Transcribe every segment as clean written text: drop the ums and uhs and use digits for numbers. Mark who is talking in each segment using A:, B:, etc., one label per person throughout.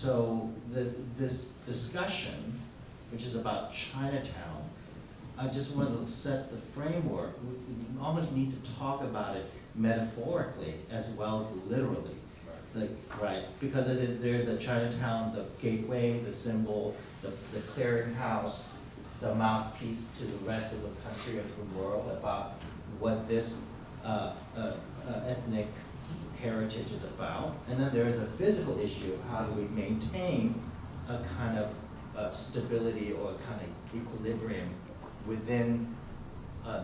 A: so this discussion, which is about Chinatown, I just want to set the framework. We almost need to talk about it metaphorically as well as literally. Like, right, because there's a Chinatown, the gateway, the symbol, the clearinghouse, the mouthpiece to the rest of the country or to the world about what this ethnic heritage is about. And then there's a physical issue of how do we maintain a kind of stability or a kind of equilibrium within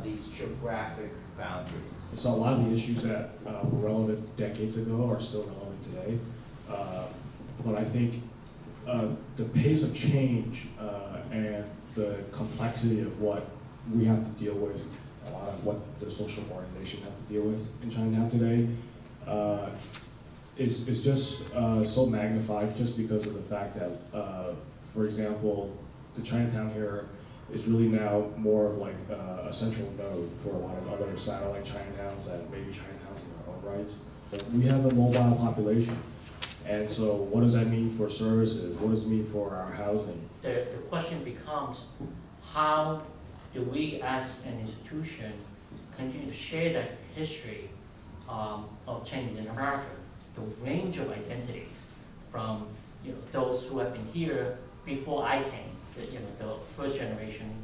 A: these geographic boundaries.
B: So a lot of the issues that were relevant decades ago are still relevant today. But I think the pace of change and the complexity of what we have to deal with, a lot of what the social organization have to deal with in Chinatown today, is just so magnified just because of the fact that, for example, the Chinatown here is really now more of like a central node for a lot of other satellite Chinatowns and maybe Chinatowns in their own rights. But we have a mobile population, and so what does that mean for services? What does it mean for our housing?
C: The question becomes, how do we as an institution continue to share that history of Chinese in America, the range of identities from those who have been here before I came, the first generation,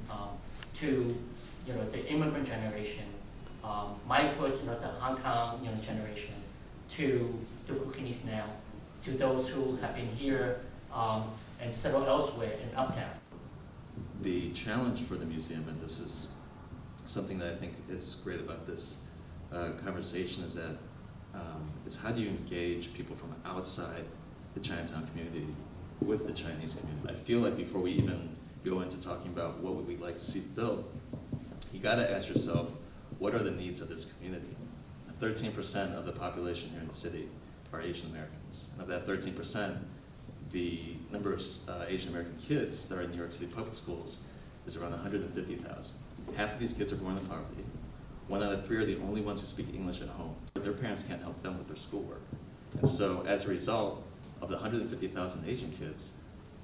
C: to the immigrant generation, my first the Hong Kong generation, to the Fukinis now, to those who have been here and settled elsewhere in Uptown.
D: The challenge for the museum, and this is something that I think is great about this conversation, is that it's how do you engage people from outside the Chinatown community with the Chinese community. I feel like before we even go into talking about what would we like to see built, you gotta ask yourself, what are the needs of this community? 13% of the population here in the city are Asian Americans. And of that 13%, the number of Asian American kids that are in New York City public schools is around 150,000. Half of these kids are born in poverty. 1 out of 3 are the only ones who speak English at home. But their parents can't help them with their schoolwork. And so as a result, of the 150,000 Asian kids,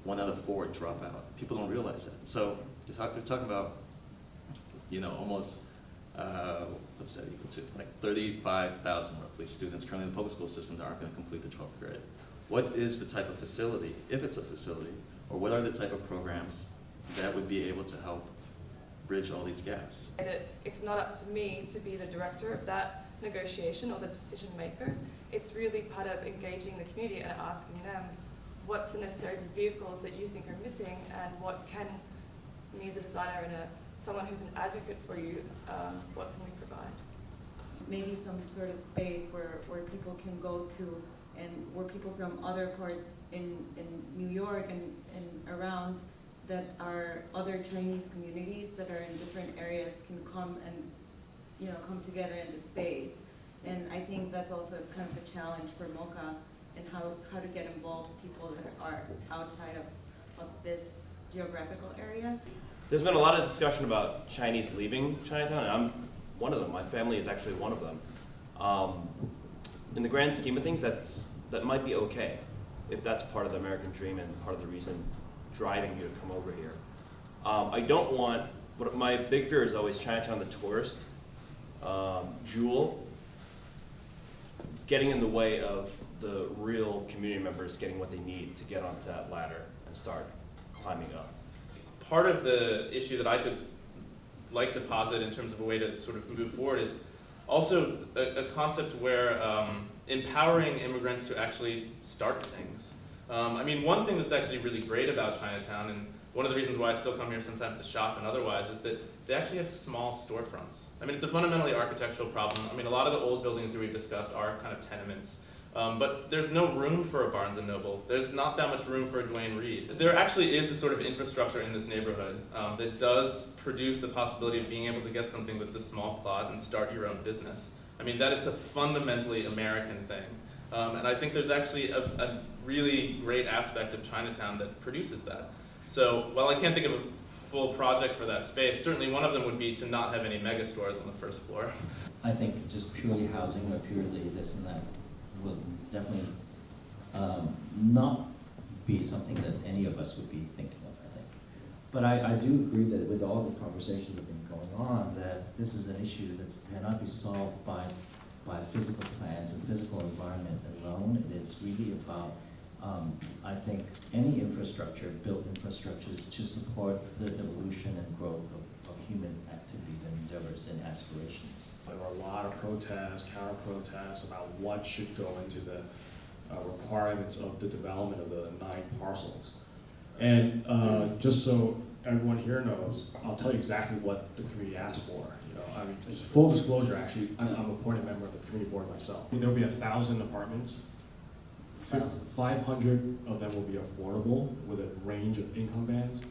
D: 1 out of 4 drop out. People don't realize that. So you're talking about, almost, what's that equal to? Like 35,000 roughly students currently in the public school system that aren't going to complete the 12th grade. What is the type of facility, if it's a facility, or what are the type of programs that would be able to help bridge all these gaps?
E: It's not up to me to be the director of that negotiation or the decision maker. It's really part of engaging the community and asking them what's the necessary vehicles that you think are missing, and what can, me as a designer and someone who's an advocate for you, what can we provide?
F: Maybe some sort of space where people can go to, and where people from other parts in New York and around that are other Chinese communities that are in different areas can come and come together in the space. And I think that's also kind of a challenge for MOCA, and how to get involved people that are outside of this geographical area.
G: There's been a lot of discussion about Chinese leaving Chinatown, and I'm one of them. My family is actually one of them. In the grand scheme of things, that might be okay if that's part of the American dream and part of the reason driving you to come over here. I don't want, but my big fear is always Chinatown, the tourist jewel, getting in the way of the real community members getting what they need to get onto that ladder and start climbing up.
H: Part of the issue that I could like to posit in terms of a way to sort of move forward is also a concept where empowering immigrants to actually start things. I mean, one thing that's actually really great about Chinatown, and one of the reasons why I still come here sometimes to shop and otherwise, is that they actually have small storefronts. I mean, it's a fundamentally architectural problem. I mean, a lot of the old buildings that we've discussed are kind of tenements. But there's no room for a Barnes & Noble. There's not that much room for a Duane Reade. There actually is a sort of infrastructure in this neighborhood that does produce the possibility of being able to get something that's a small plot and start your own business. I mean, that is a fundamentally American thing. And I think there's actually a really great aspect of Chinatown that produces that. So while I can't think of a full project for that space, certainly one of them would be to not have any mega stores on the first floor.
A: I think just purely housing or purely this and that will definitely not be something that any of us would be thinking of, I think. But I do agree that with all the conversations that have been going on, that this is an issue that cannot be solved by physical plans and physical environment alone. It is really about, I think, any infrastructure, built infrastructures to support the evolution and growth of human activities and endeavors and aspirations.
B: There were a lot of protests, counter-protests about what should go into the requirements of the development of the 9 parcels. And just so everyone here knows, I'll tell you exactly what the community asked for. You know, I mean, there's full disclosure, actually, I'm a appointed member of the community board myself. There will be 1,000 apartments. 500 of them will be affordable with a range of income bands.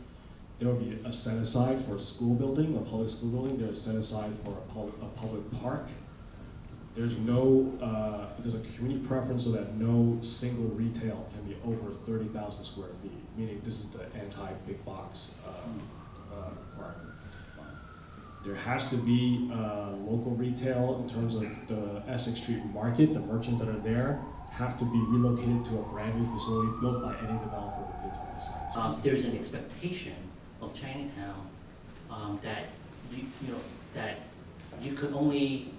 B: There will be a set aside for a school building, a public school building. There's a set aside for a public park. There's a community preference so that no single retail can be over 30,000 square feet, meaning this is the anti-big box requirement. There has to be local retail in terms of the Essex Street Market. The merchants that are there have to be relocated to a brand new facility built by any developer who lives on the site.
C: There's an expectation of Chinatown that that you could only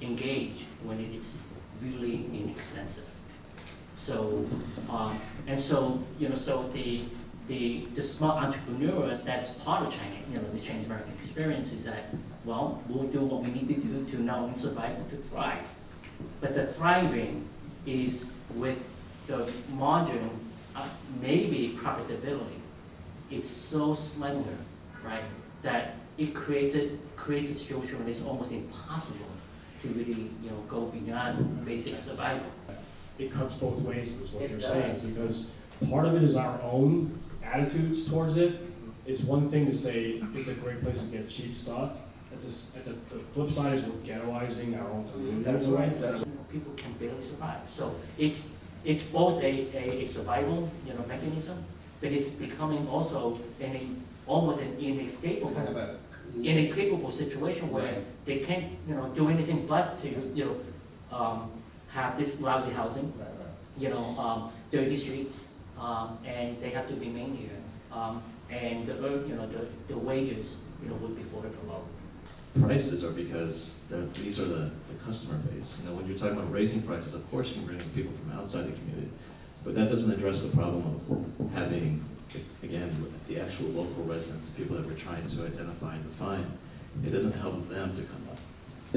C: engage when it's really inexpensive. So so the smart entrepreneur that's part of China, the Chinese American experience is that, well, we'll do what we need to do to not only survive but to thrive. But the thriving is with the margin, maybe profitability. It's so slender, right, that it creates a situation where it's almost impossible to really, go beyond basic survival.
B: It cuts both ways, is what
C: It
B: you're
C: does.
B: saying, because part of it is our own attitudes towards it. It's one thing to say it's a great place to get cheap stuff. The flip side is we're ghettoizing our own community in a way.
C: People can barely survive. So it's both a survival, mechanism, but it's becoming also almost an inescapable situation where they can't, do anything but to, have this lousy housing, dirty streets, and they have to remain here, and the wages, would be for low.
D: Prices are because these are the customer base. When you're talking about raising prices, of course you can bring in people from outside the community, but that doesn't address the problem of having, again, the actual local residents, the people that we're trying to identify and define. It doesn't help them to come up.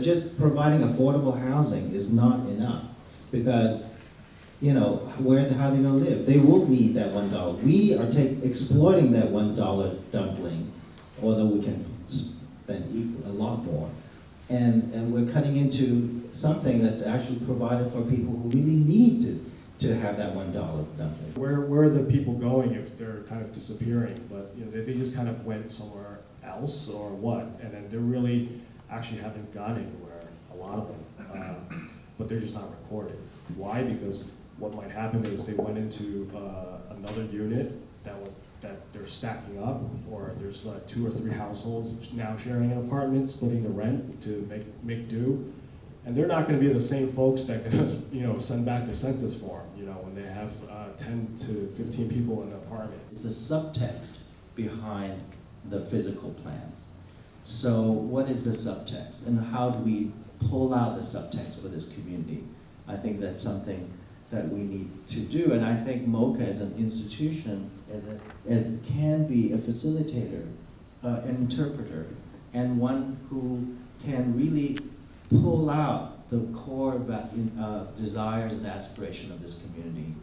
A: Just providing affordable housing is not enough, because, how they're gonna live? They will need that $1. We are exploiting that $1 dumpling, although we can spend a lot more. And we're cutting into something that's actually provided for people who really need to have that $1 dumpling.
B: Where are the people going if they're kind of disappearing? But they just kind of went somewhere else or what? And then they're really actually haven't gone anywhere, a lot of them, but they're just not recorded. Why? Because what might happen is they went into another unit that they're stacking up, or there's like 2 or 3 households now sharing an apartment, splitting the rent to make do. And they're not going to be the same folks that can, send back their census form, when they have 10 to 15 people in an apartment.
A: The subtext behind the physical plans. So what is the subtext, and how do we pull out the subtext for this community? I think that's something that we need to do, and I think MOCA as an institution can be a facilitator, an interpreter, and one who can really pull out the core desires and aspiration of this community.